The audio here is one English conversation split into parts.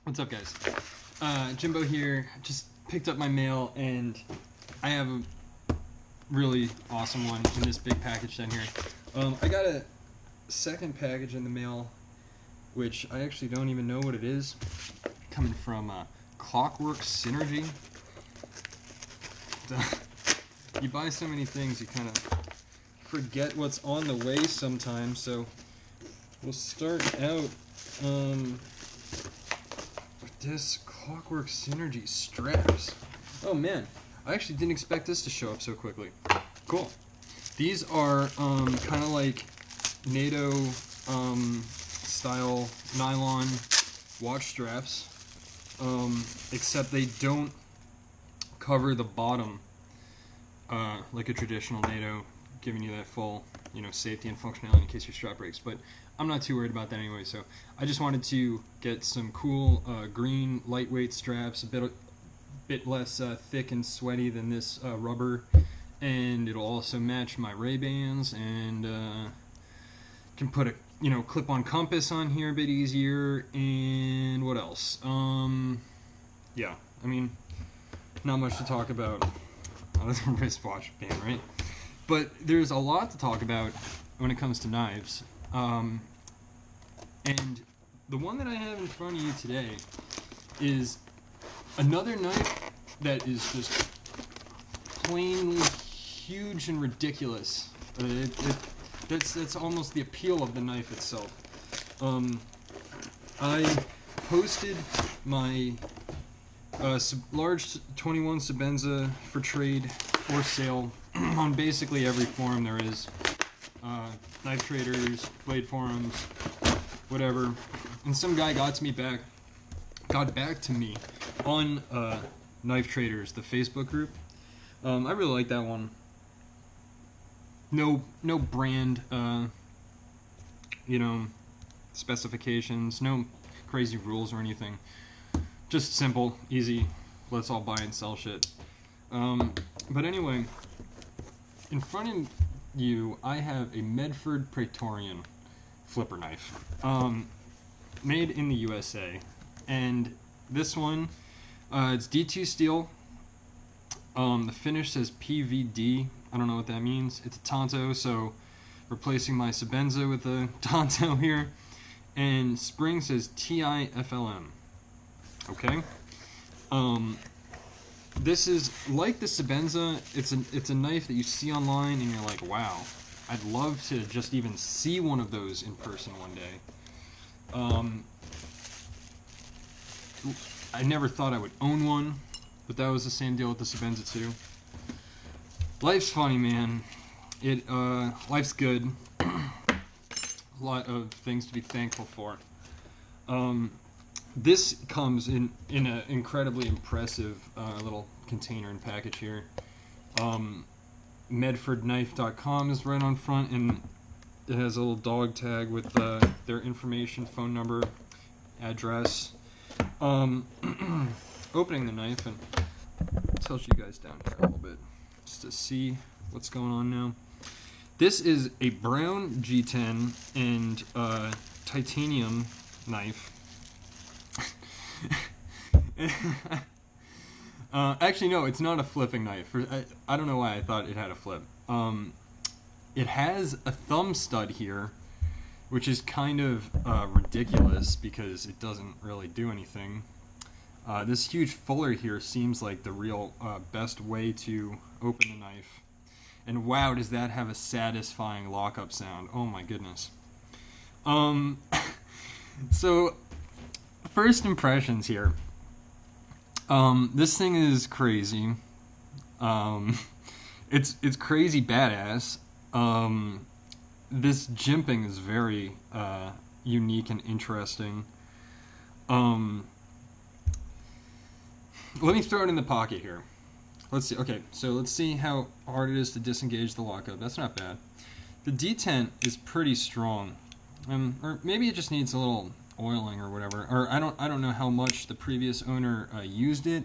What's up, guys? Jimbo here. Just picked up my mail, and I have a really awesome one in this big package down here. I got a second package in the mail, which I actually don't even know what it is. Coming from Clockwork Synergy. You buy so many things, you kind of forget what's on the way sometimes. So we'll start out with this Clockwork Synergy straps. Oh man, I actually didn't expect this to show up so quickly. Cool. These are kind of like NATO style nylon watch straps, except they don't cover the bottom like a traditional NATO, giving you that full, safety and functionality in case your strap breaks. But I'm not too worried about that anyway. So I just wanted to get some cool green lightweight straps, a bit less thick and sweaty than this rubber, and it'll also match my Ray-Bans, and can put a clip-on compass on here a bit easier. And what else? Yeah, I mean, not much to talk about. Oh, a wristwatch band, right? But there's a lot to talk about when it comes to knives. And the one that I have in front of you today is another knife that is just plainly huge and ridiculous. That's almost the appeal of the knife itself. I posted my large 21 Sebenza for trade or sale on basically every forum there is. Knife traders, blade forums, whatever. And some guy got back to me on Knife Traders, the Facebook group. I really like that one. No brand, specifications, no crazy rules or anything. Just simple, easy, let's all buy and sell shit. But anyway, in front of you, I have a Medford Praetorian flipper knife, made in the USA. And this one, it's D2 steel. The finish says PVD. I don't know what that means. It's a Tonto, so replacing my Sebenza with a Tonto here. And spring says TIFLM. Okay. This is like the Sebenza. It's a knife that you see online and you're like, wow, I'd love to just even see one of those in person one day. I never thought I would own one, but that was the same deal with the Sebenza too. Life's funny, man. Life's good. A lot of things to be thankful for. This comes in an incredibly impressive little container and package here. Medfordknife.com is right on front, and it has a little dog tag with their information, phone number, address. Opening the knife, and I'll tilt you guys down here a little bit just to see what's going on now. This is a brown G10 and titanium knife. Actually, no, it's not a flipping knife. I don't know why I thought it had a flip. It has a thumb stud here, which is kind of ridiculous because it doesn't really do anything. This huge fuller here seems like the real best way to open the knife. And wow, does that have a satisfying lockup sound. Oh my goodness. So, first impressions here. This thing is crazy. It's crazy badass. This jimping is very unique and interesting. Let me throw it in the pocket here. Let's see. Okay, so let's see how hard it is to disengage the lockup. That's not bad. The detent is pretty strong, or maybe it just needs a little oiling or whatever. Or I don't know how much the previous owner used it.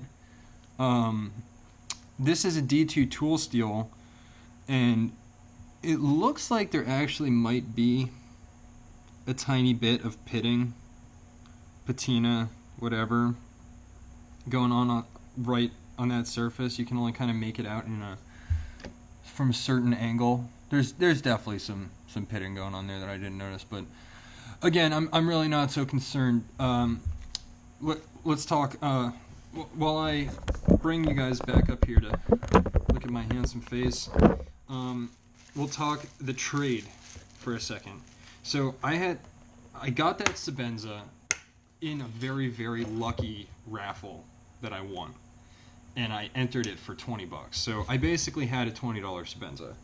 This is a D2 tool steel, and it looks like there actually might be a tiny bit of pitting, patina whatever going on right on that surface. You can only kind of make it out from a certain angle. There's definitely some pitting going on there that I didn't notice, but again, I'm really not so concerned. Let's talk while I bring you guys back up here to look at my handsome face. We'll talk the trade for a second. So I got that Sabenza in a very, very lucky raffle that I won, and I entered it for $20. So I basically had a $20 Sabenza,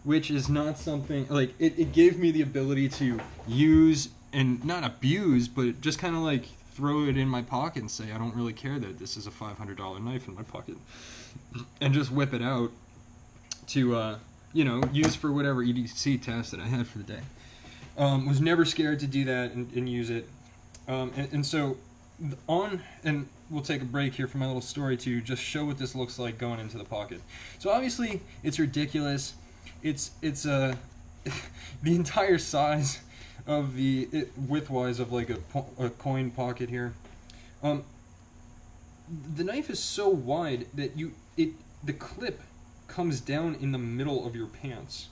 which is not something like it gave me the ability to use and not abuse, but just kind of like throw it in my pocket and say I don't really care that this is a $500 knife in my pocket, and just whip it out to use for whatever EDC test that I had for the day. Was never scared to do that and use it. And so and we'll take a break here for my little story to just show what this looks like going into the pocket. So obviously it's ridiculous. It's the entire size of widthwise of like a coin pocket here. The knife is so wide that the clip comes down in the middle of your pants,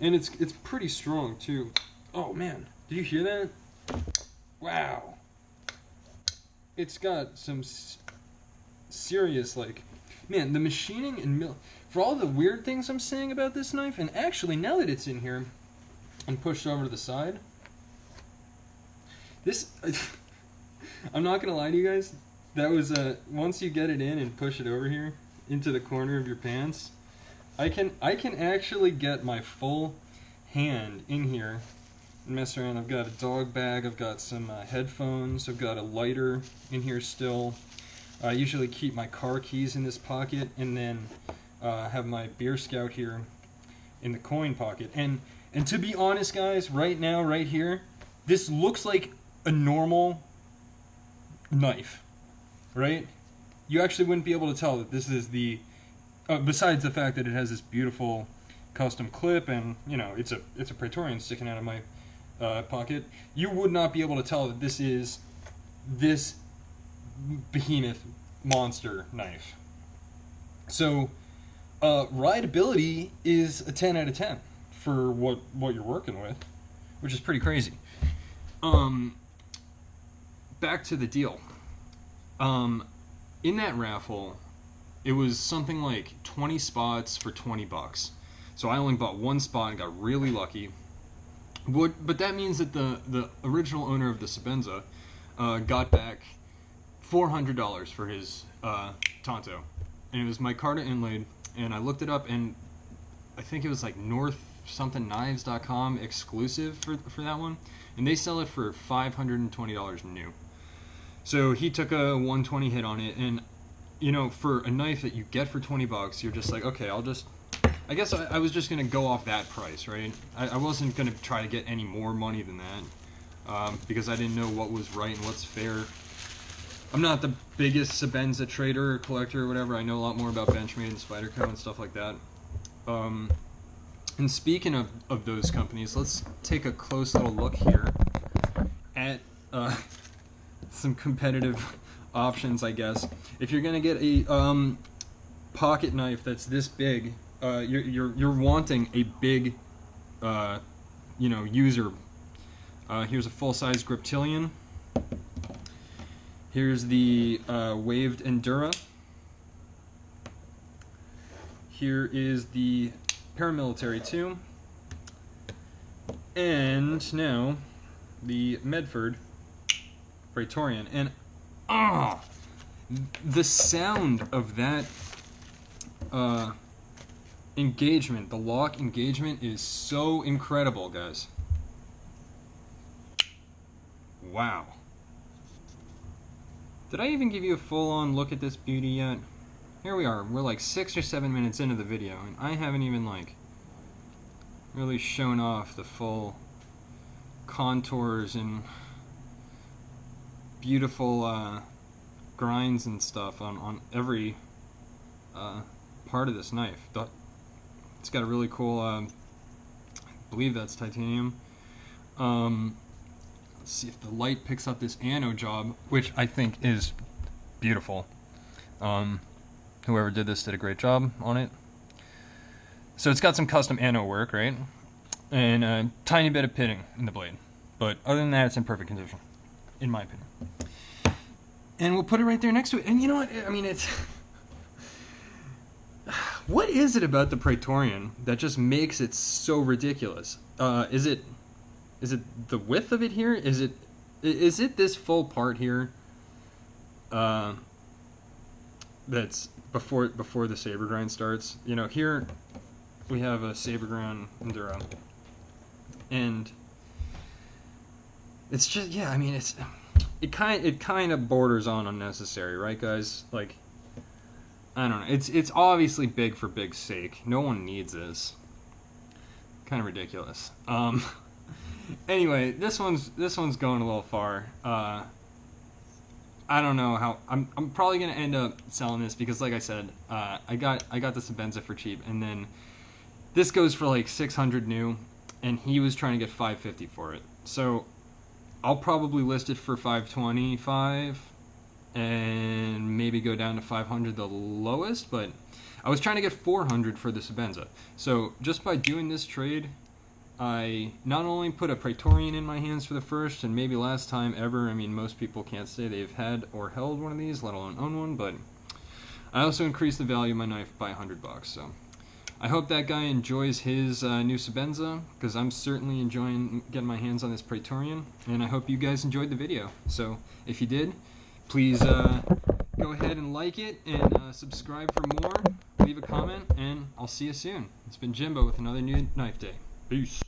and it's pretty strong too. Oh man, did you hear that? Wow, it's got some serious, like, man, the machining and for all the weird things I'm saying about this knife, and actually now that it's in here and pushed over to the side, this I'm not gonna lie to you guys, that was once you get it in and push it over here into the corner of your pants, I can actually get my full hand in here and mess around. I've got a dog bag, I've got some headphones, I've got a lighter in here still. I usually keep my car keys in this pocket, and then have my Beer Scout here in the coin pocket. And to be honest, guys, right now, right here, this looks like a normal knife, right? You actually wouldn't be able to tell that this is the, besides the fact that it has this beautiful custom clip, and it's a Praetorian sticking out of my pocket. You would not be able to tell that this is this behemoth monster knife. So rideability is a 10 out of 10 for what you're working with, which is pretty crazy. Back to the deal. In that raffle, it was something like 20 spots for $20. So I only bought one spot and got really lucky. But that means that the original owner of the Sabenza got back $400 for his Tonto. And it was micarta inlaid, and I looked it up, and I think it was like northsomethingknives.com exclusive for that one, and they sell it for $520 new. So he took a 120 hit on it, and for a knife that you get for $20, you're just like, okay, I guess I was just gonna go off that price, right? I wasn't gonna try to get any more money than that, because I didn't know what was right and what's fair. I'm not the biggest Sabenza trader or collector or whatever. I know a lot more about Benchmade and Spyderco and stuff like that. And speaking of those companies, let's take a close little look here at some competitive options, I guess. If you're gonna get a pocket knife that's this big, you're wanting a big, user. Here's a full-size Griptilian. Here's the waved Endura. Here is the paramilitary 2. And now the Medford Praetorian. And the sound of that engagement, the lock engagement, is so incredible, guys. Wow. Did I even give you a full-on look at this beauty yet? Here we are. We're like 6 or 7 minutes into the video, and I haven't even really shown off the full contours and beautiful grinds and stuff on every part of this knife. It's got a really cool, I believe that's titanium. Let's see if the light picks up this anno job, which I think is beautiful. Whoever did this did a great job on it. So it's got some custom anno work, right? And a tiny bit of pitting in the blade. But other than that, it's in perfect condition, in my opinion. And we'll put it right there next to it. And you know what? I mean, it's... What is it about the Praetorian that just makes it so ridiculous? Is it the width of it here? Is it this full part here? That's before the saber grind starts. You know, here we have a saber grind enduro, and it's just, yeah. I mean, it kind of borders on unnecessary, right, guys? Like, I don't know. It's obviously big for big's sake. No one needs this. Kind of ridiculous. Anyway, this one's going a little far. I don't know how. I'm probably gonna end up selling this because, like I said, I got the Sebenza for cheap, and then this goes for like 600 new, and he was trying to get 550 for it. So I'll probably list it for 525, and maybe go down to 500 the lowest. But I was trying to get 400 for the Sebenza. So just by doing this trade, I not only put a Praetorian in my hands for the first and maybe last time ever. I mean, most people can't say they've had or held one of these, let alone own one, but I also increased the value of my knife by $100. So I hope that guy enjoys his new Sebenza, because I'm certainly enjoying getting my hands on this Praetorian, and I hope you guys enjoyed the video. So if you did, please go ahead and like it and subscribe for more. Leave a comment, and I'll see you soon. It's been Jimbo with another new Knife Day. Peace.